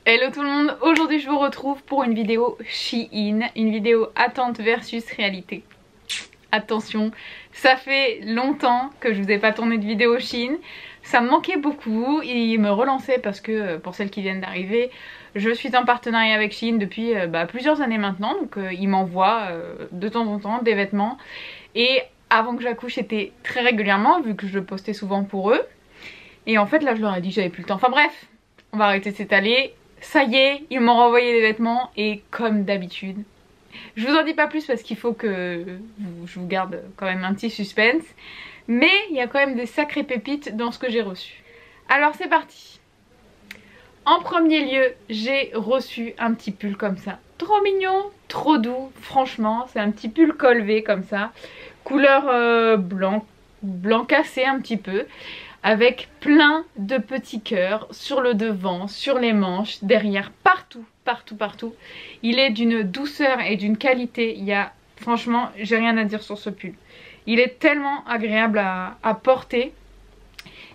Hello tout le monde, aujourd'hui je vous retrouve pour une vidéo Shein, une vidéo attente versus réalité. Attention, ça fait longtemps que je vous ai pas tourné de vidéo Shein, ça me manquait beaucoup, ils me relançaient parce que pour celles qui viennent d'arriver, je suis en partenariat avec Shein depuis plusieurs années maintenant, donc ils m'envoient de temps en temps des vêtements et avant que j'accouche c'était très régulièrement vu que je postais souvent pour eux et en fait là je leur ai dit que j'avais plus le temps, enfin bref, on va arrêter de s'étaler. Ça y est, ils m'ont renvoyé des vêtements et comme d'habitude, je vous en dis pas plus parce qu'il faut que je vous garde quand même un petit suspense. Mais il y a quand même des sacrées pépites dans ce que j'ai reçu. Alors c'est parti. En premier lieu, j'ai reçu un petit pull comme ça. Trop mignon, trop doux, franchement. C'est un petit pull col V comme ça. Couleur blanc cassé un petit peu. Avec plein de petits cœurs sur le devant, sur les manches, derrière, partout, partout, partout. Il est d'une douceur et d'une qualité, franchement, j'ai rien à dire sur ce pull. Il est tellement agréable à porter.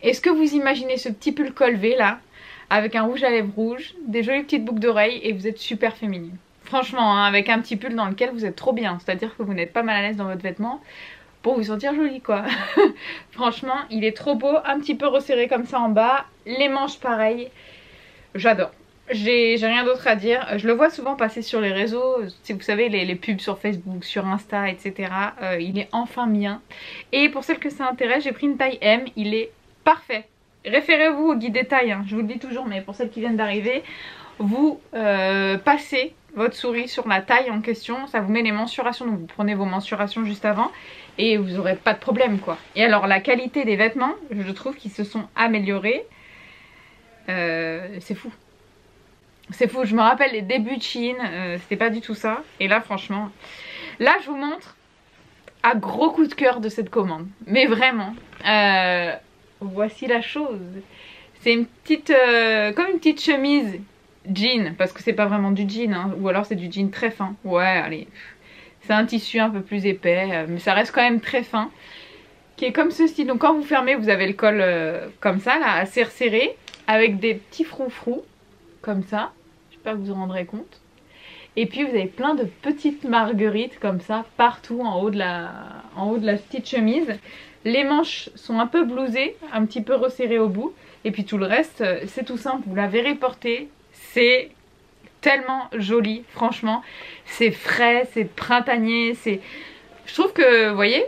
Est-ce que vous imaginez ce petit pull col V là, avec un rouge à lèvres rouge, des jolies petites boucles d'oreilles et vous êtes super féminine. Franchement, hein, avec un petit pull dans lequel vous êtes trop bien, c'est-à-dire que vous n'êtes pas mal à l'aise dans votre vêtement. Pour vous sentir jolie quoi. Franchement il est trop beau, un petit peu resserré comme ça en bas, les manches pareil, j'adore. J'ai rien d'autre à dire, je le vois souvent passer sur les réseaux, si vous savez les pubs sur Facebook, sur Insta etc. Il est enfin mien. Et pour celles que ça intéresse, j'ai pris une taille M, il est parfait. Référez-vous au guide des tailles, hein. Je vous le dis toujours mais pour celles qui viennent d'arriver, vous passez votre souris sur la taille en question, ça vous met les mensurations, donc vous prenez vos mensurations juste avant et vous n'aurez pas de problème quoi. Et alors la qualité des vêtements, je trouve qu'ils se sont améliorés, c'est fou. C'est fou, je me rappelle les débuts de Shein, c'était pas du tout ça. Et là franchement, là je vous montre un gros coup de cœur de cette commande. Mais vraiment, voici la chose. C'est une petite, comme une petite chemise jean, parce que c'est pas vraiment du jean, hein, ou alors c'est du jean très fin. Ouais, allez, c'est un tissu un peu plus épais, mais ça reste quand même très fin. Qui est comme ceci, donc quand vous fermez, vous avez le col comme ça, là, assez resserré, avec des petits froufrous, comme ça. J'espère que vous vous rendrez compte. Et puis vous avez plein de petites marguerites comme ça, partout en haut de la petite chemise. Les manches sont un peu blousées, un petit peu resserrées au bout. Et puis tout le reste, c'est tout simple, vous la verrez porter. C'est tellement joli, franchement. C'est frais, c'est printanier, c'est... Je trouve que, vous voyez,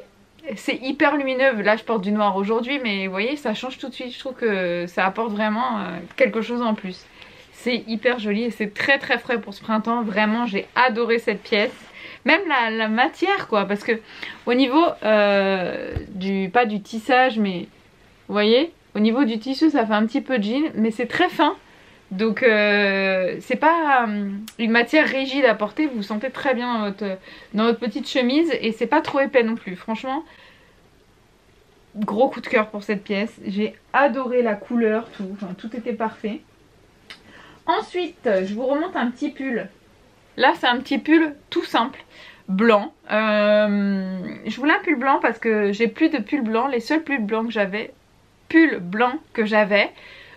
c'est hyper lumineux. Là, je porte du noir aujourd'hui, mais vous voyez, ça change tout de suite. Je trouve que ça apporte vraiment quelque chose en plus. C'est hyper joli et c'est très très frais pour ce printemps. Vraiment, j'ai adoré cette pièce. Même la matière, quoi, parce que au niveau pas du tissage, mais vous voyez, au niveau du tissu, ça fait un petit peu jean, mais c'est très fin. Donc c'est pas une matière rigide à porter, vous vous sentez très bien dans votre petite chemise et c'est pas trop épais non plus. Franchement, gros coup de cœur pour cette pièce. J'ai adoré la couleur, tout était parfait. Ensuite, je vous remonte un petit pull. Là, c'est un petit pull tout simple, blanc. Je voulais un pull blanc parce que j'ai plus de pull blanc. Les seuls pulls blancs que j'avais,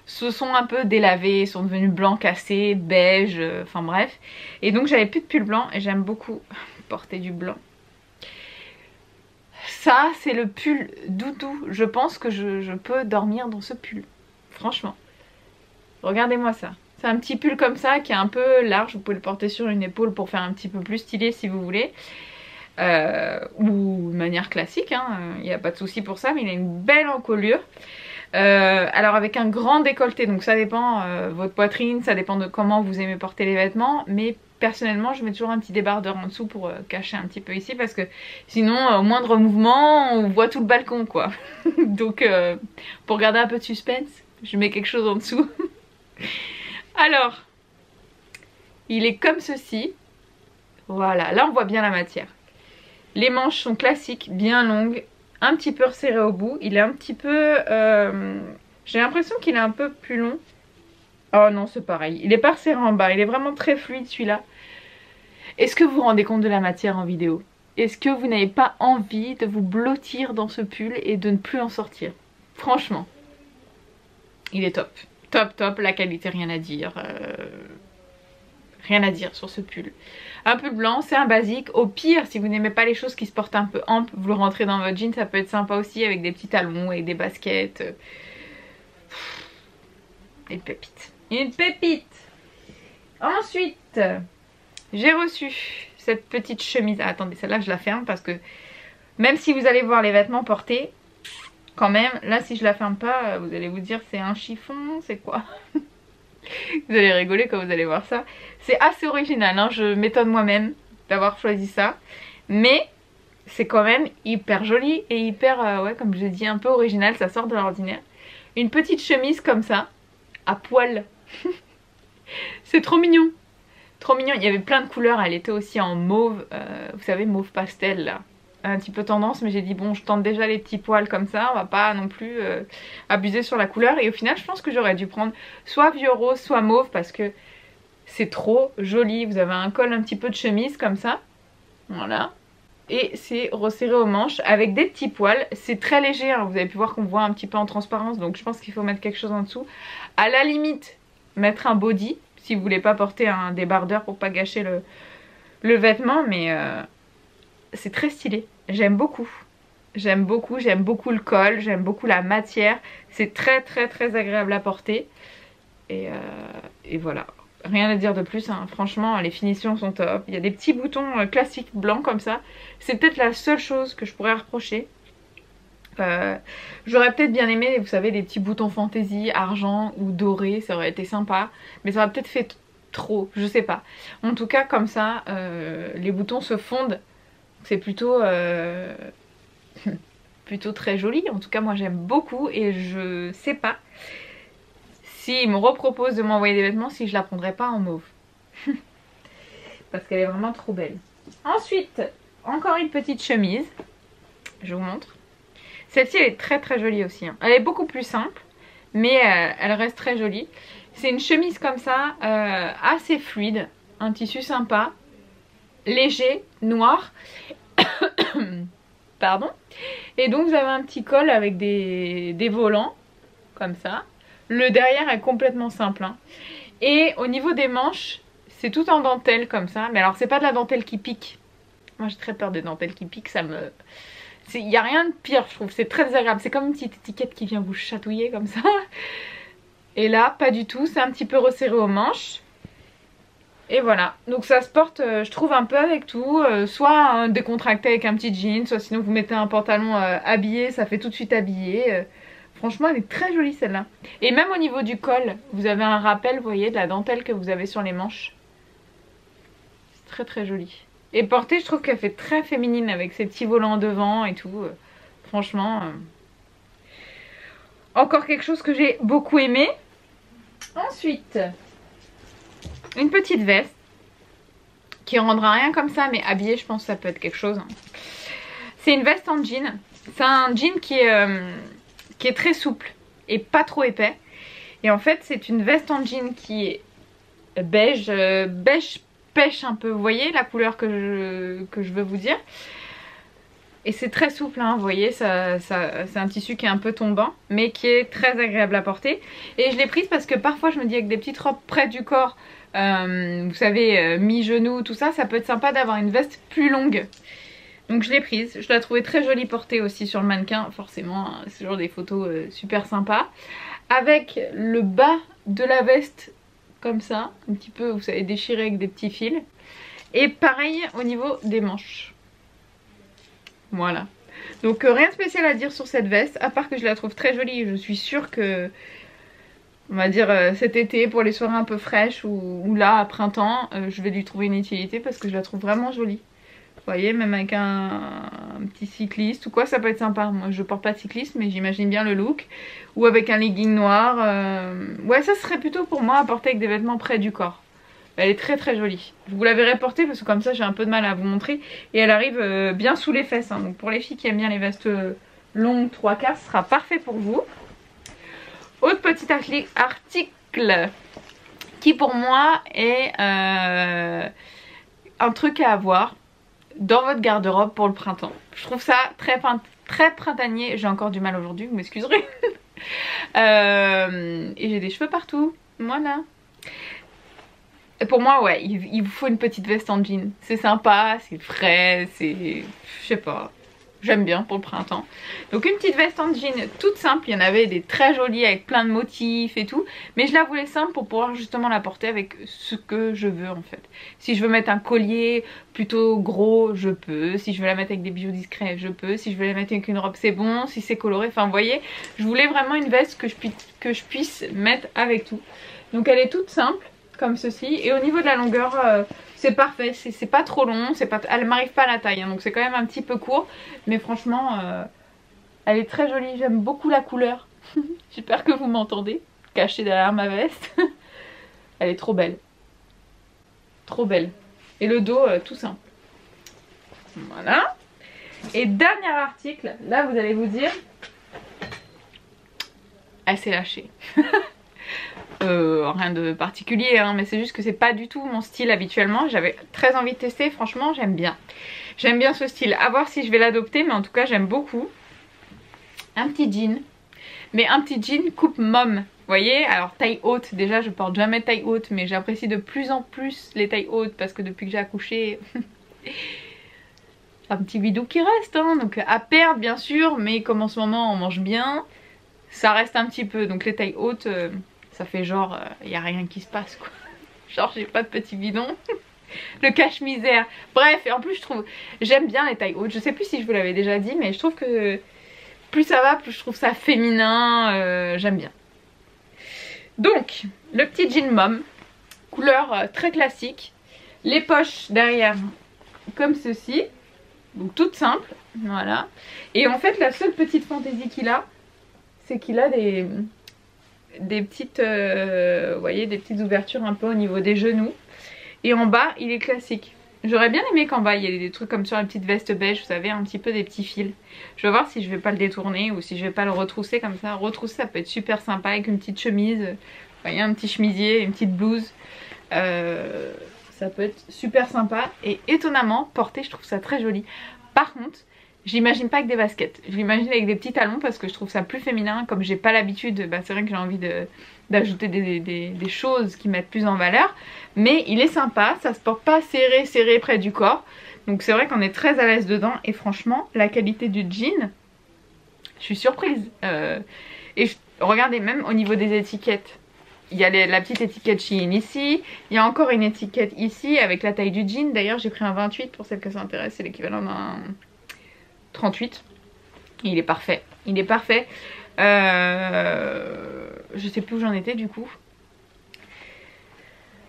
se sont un peu délavés, sont devenus blancs cassés, beige, enfin bref. Et donc j'avais plus de pull blanc et j'aime beaucoup porter du blanc. Ça, c'est le pull doudou. Je pense que je peux dormir dans ce pull. Franchement. Regardez-moi ça. C'est un petit pull comme ça qui est un peu large. Vous pouvez le porter sur une épaule pour faire un petit peu plus stylé si vous voulez. Ou de manière classique, hein. Il n'y a pas de souci pour ça, mais il a une belle encolure. Alors avec un grand décolleté, donc ça dépend votre poitrine, ça dépend de comment vous aimez porter les vêtements, mais personnellement je mets toujours un petit débardeur en dessous pour cacher un petit peu ici parce que sinon au moindre mouvement on voit tout le balcon quoi. Donc pour garder un peu de suspense, je mets quelque chose en dessous. Alors il est comme ceci, voilà, là on voit bien la matière. Les manches sont classiques, bien longues, un petit peu resserré au bout. Il est un petit peu... j'ai l'impression qu'il est un peu plus long. Oh non, c'est pareil. Il est pas resserré en bas. Il est vraiment très fluide celui-là. Est-ce que vous vous rendez compte de la matière en vidéo? Est-ce que vous n'avez pas envie de vous blottir dans ce pull et de ne plus en sortir? Franchement, il est top. Top, top. La qualité, rien à dire. Rien à dire sur ce pull. Un pull blanc, c'est un basique. Au pire, si vous n'aimez pas les choses qui se portent un peu ample, vous le rentrez dans votre jean, ça peut être sympa aussi avec des petits talons, avec des baskets. Une pépite. Une pépite. Ensuite, j'ai reçu cette petite chemise. Ah, attendez, celle-là je la ferme parce que même si vous allez voir les vêtements portés, quand même, là si je la ferme pas, vous allez vous dire c'est un chiffon, c'est quoi? Vous allez rigoler quand vous allez voir ça. C'est assez original, hein, je m'étonne moi-même d'avoir choisi ça. Mais c'est quand même hyper joli et hyper, ouais, comme je l'ai dit, un peu original, ça sort de l'ordinaire. Une petite chemise comme ça, à poil. C'est trop mignon. Trop mignon, il y avait plein de couleurs, elle était aussi en mauve, vous savez, mauve pastel là. Un petit peu tendance, mais j'ai dit bon, je tente déjà les petits poils comme ça, on va pas non plus abuser sur la couleur. Et au final, je pense que j'aurais dû prendre soit vieux rose, soit mauve parce que c'est trop joli. Vous avez un col un petit peu de chemise comme ça, voilà. Et c'est resserré aux manches avec des petits poils. C'est très léger, hein. Vous avez pu voir qu'on voit un petit peu en transparence, donc je pense qu'il faut mettre quelque chose en dessous. À la limite, mettre un body si vous voulez pas porter un débardeur pour pas gâcher le vêtement, mais c'est très stylé. J'aime beaucoup. J'aime beaucoup le col, j'aime beaucoup la matière. C'est très très très agréable à porter. Et voilà. Rien à dire de plus, hein. Franchement les finitions sont top. Il y a des petits boutons classiques blancs comme ça. C'est peut-être la seule chose que je pourrais reprocher. J'aurais peut-être bien aimé, vous savez, des petits boutons fantaisie, argent ou doré, ça aurait été sympa. Mais ça aurait peut-être fait trop, je sais pas. En tout cas comme ça, les boutons se fondent. C'est plutôt plutôt très joli. En tout cas moi j'aime beaucoup et je sais pas s'il me repropose de m'envoyer des vêtements si je la prendrais pas en mauve. Parce qu'elle est vraiment trop belle. Ensuite, encore une petite chemise. Je vous montre. Celle-ci elle est très très jolie aussi, hein. Elle est beaucoup plus simple, mais elle reste très jolie. C'est une chemise comme ça, assez fluide. Un tissu sympa. Léger, noir. Pardon. Et donc vous avez un petit col avec des volants comme ça. Le derrière est complètement simple, hein. Et au niveau des manches, c'est tout en dentelle comme ça. Mais alors c'est pas de la dentelle qui pique. Moi j'ai très peur des dentelles qui piquent, ça me... Il n'y a rien de pire je trouve, c'est très désagréable. C'est comme une petite étiquette qui vient vous chatouiller comme ça. Et là pas du tout, c'est un petit peu resserré aux manches. Et voilà, donc ça se porte, je trouve, un peu avec tout, soit décontracté avec un petit jean, soit sinon vous mettez un pantalon habillé, ça fait tout de suite habillé. Franchement elle est très jolie celle-là. Et même au niveau du col, vous avez un rappel, vous voyez, de la dentelle que vous avez sur les manches. C'est très très joli. Et portée, je trouve qu'elle fait très féminine avec ses petits volants devant et tout. Franchement, encore quelque chose que j'ai beaucoup aimé. Ensuite... une petite veste qui rendra rien comme ça, mais habillée je pense que ça peut être quelque chose. C'est une veste en jean. C'est un jean qui est très souple et pas trop épais. Et en fait c'est une veste en jean qui est beige, beige pêche un peu. Vous voyez la couleur que je veux vous dire. Et c'est très souple, hein, vous voyez, c'est un tissu qui est un peu tombant, mais qui est très agréable à porter. Et je l'ai prise parce que parfois je me dis avec des petites robes près du corps, vous savez, mi-genou, tout ça, ça peut être sympa d'avoir une veste plus longue. Donc je l'ai prise, je la trouvais très jolie portée aussi sur le mannequin, forcément, hein, c'est toujours des photos super sympas. Avec le bas de la veste comme ça, un petit peu, vous savez, déchiré avec des petits fils. Et pareil au niveau des manches. Voilà. Donc rien de spécial à dire sur cette veste, à part que je la trouve très jolie et je suis sûre que, on va dire cet été pour les soirées un peu fraîches ou là à printemps, je vais lui trouver une utilité parce que je la trouve vraiment jolie. Vous voyez, même avec un petit cycliste ou quoi, ça peut être sympa. Moi je porte pas de cycliste mais j'imagine bien le look. Ou avec un legging noir. Ouais, ça serait plutôt pour moi à porter avec des vêtements près du corps. Elle est très très jolie. Je vous la verrai porter parce que comme ça j'ai un peu de mal à vous montrer. Et elle arrive bien sous les fesses, hein. Donc pour les filles qui aiment bien les vestes longues 3/4, ce sera parfait pour vous. Autre petit article qui pour moi est un truc à avoir dans votre garde-robe pour le printemps. Je trouve ça très printanier. J'ai encore du mal aujourd'hui, vous m'excuserez. Et j'ai des cheveux partout. Voilà. Et pour moi, ouais, il vous faut une petite veste en jean. C'est sympa, c'est frais, c'est... je sais pas... J'aime bien pour le printemps. Donc une petite veste en jean toute simple. Il y en avait des très jolies avec plein de motifs et tout. Mais je la voulais simple pour pouvoir justement la porter avec ce que je veux en fait. Si je veux mettre un collier plutôt gros, je peux. Si je veux la mettre avec des bijoux discrets, je peux. Si je veux la mettre avec une robe, c'est bon. Si c'est coloré, enfin vous voyez. Je voulais vraiment une veste que je puisse mettre avec tout. Donc elle est toute simple comme ceci. Et au niveau de la longueur... c'est parfait, c'est pas trop long, elle m'arrive pas à la taille, hein, donc c'est quand même un petit peu court. Mais franchement, elle est très jolie, j'aime beaucoup la couleur. J'espère que vous m'entendez, cachée derrière ma veste. Elle est trop belle. Trop belle. Et le dos, tout simple. Voilà. Et dernier article, là vous allez vous dire... Elle s'est lâchée. Rien de particulier hein, mais c'est juste que c'est pas du tout mon style habituellement. J'avais très envie de tester, franchement j'aime bien. J'aime bien ce style, à voir si je vais l'adopter, mais en tout cas j'aime beaucoup. Un petit jean, mais un petit jean coupe mom, vous voyez. Alors taille haute, déjà je porte jamais taille haute, mais j'apprécie de plus en plus les tailles hautes parce que depuis que j'ai accouché... un petit bidou qui reste hein, donc à perdre bien sûr, mais comme en ce moment on mange bien, ça reste un petit peu, donc les tailles hautes... ça fait genre, y a rien qui se passe quoi. Genre j'ai pas de petit bidon. Le cache-misère. Bref, et en plus je trouve, j'aime bien les tailles hautes. Je sais plus si je vous l'avais déjà dit, mais je trouve que plus ça va, plus je trouve ça féminin. J'aime bien. Donc, le petit jean mom. Couleur très classique. Les poches derrière, comme ceci. Donc toute simple. Voilà. Et en fait, la seule petite fantaisie qu'il a, c'est qu'il a des petites vous voyez, des petites ouvertures un peu au niveau des genoux, et en bas il est classique. J'aurais bien aimé qu'en bas il y ait des trucs comme sur la petite veste beige, vous savez, un petit peu des petits fils. Je vais voir si je vais pas le détourner ou si je vais pas le retrousser comme ça. Retrousser ça peut être super sympa avec une petite chemise, vous voyez, un petit chemisier, une petite blouse, ça peut être super sympa. Et étonnamment porté, je trouve ça très joli. Par contre je l'imagine pas avec des baskets, je l'imagine avec des petits talons parce que je trouve ça plus féminin. Comme j'ai pas l'habitude, bah c'est vrai que j'ai envie d'ajouter des choses qui mettent plus en valeur. Mais il est sympa, ça se porte pas serré près du corps. Donc c'est vrai qu'on est très à l'aise dedans. Et franchement, la qualité du jean, je suis surprise. Regardez, même au niveau des étiquettes, il y a la petite étiquette Shein ici. Il y a encore une étiquette ici avec la taille du jean. D'ailleurs j'ai pris un 28 pour celles que ça intéresse, c'est l'équivalent d'un 38. Il est parfait. Il est parfait. Je sais plus où j'en étais du coup.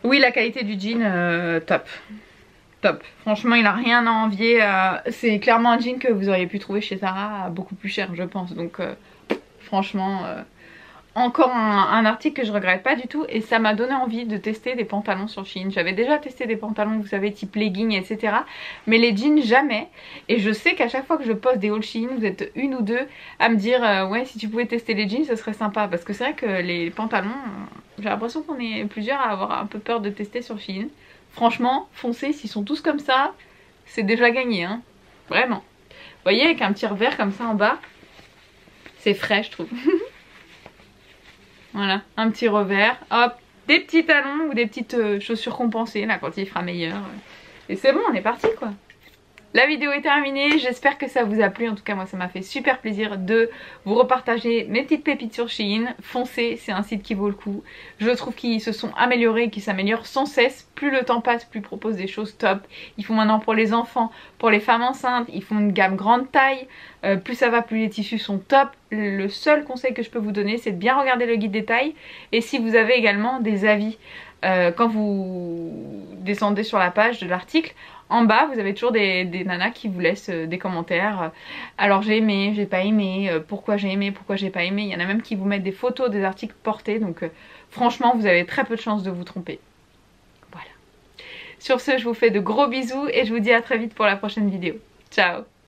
Oui, la qualité du jean, top. Top. Franchement, il a rien à envier. C'est clairement un jean que vous auriez pu trouver chez Zara à beaucoup plus cher, je pense. Donc, franchement... encore un article que je regrette pas du tout, et ça m'a donné envie de tester des pantalons sur Shein. J'avais déjà testé des pantalons, vous savez, type legging, etc. Mais les jeans, jamais. Et je sais qu'à chaque fois que je poste des hauls Shein, vous êtes une ou deux à me dire ouais, si tu pouvais tester les jeans, ce serait sympa. Parce que c'est vrai que les pantalons, j'ai l'impression qu'on est plusieurs à avoir un peu peur de tester sur Shein. Franchement, foncez, s'ils sont tous comme ça, c'est déjà gagné, hein. Vraiment. Vous voyez, avec un petit revers comme ça en bas, c'est frais, je trouve. Voilà, un petit revers, hop, des petits talons ou des petites chaussures compensées, là quand il fera meilleur. Et c'est bon, on est parti quoi. La vidéo est terminée, j'espère que ça vous a plu. En tout cas moi ça m'a fait super plaisir de vous repartager mes petites pépites sur Shein. Foncez, c'est un site qui vaut le coup. Je trouve qu'ils se sont améliorés, qu'ils s'améliorent sans cesse. Plus le temps passe, plus ils proposent des choses top. Ils font maintenant pour les enfants, pour les femmes enceintes, ils font une gamme grande taille. Plus ça va, plus les tissus sont top. Le seul conseil que je peux vous donner, c'est de bien regarder le guide des tailles. Et si vous avez également des avis quand vous descendez sur la page de l'article, en bas vous avez toujours des nanas qui vous laissent des commentaires. Alors j'ai aimé, j'ai pas aimé, pourquoi j'ai aimé, pourquoi j'ai pas aimé. Il y en a même qui vous mettent des photos des articles portés. Donc franchement vous avez très peu de chances de vous tromper. Voilà. Sur ce, je vous fais de gros bisous et je vous dis à très vite pour la prochaine vidéo. Ciao!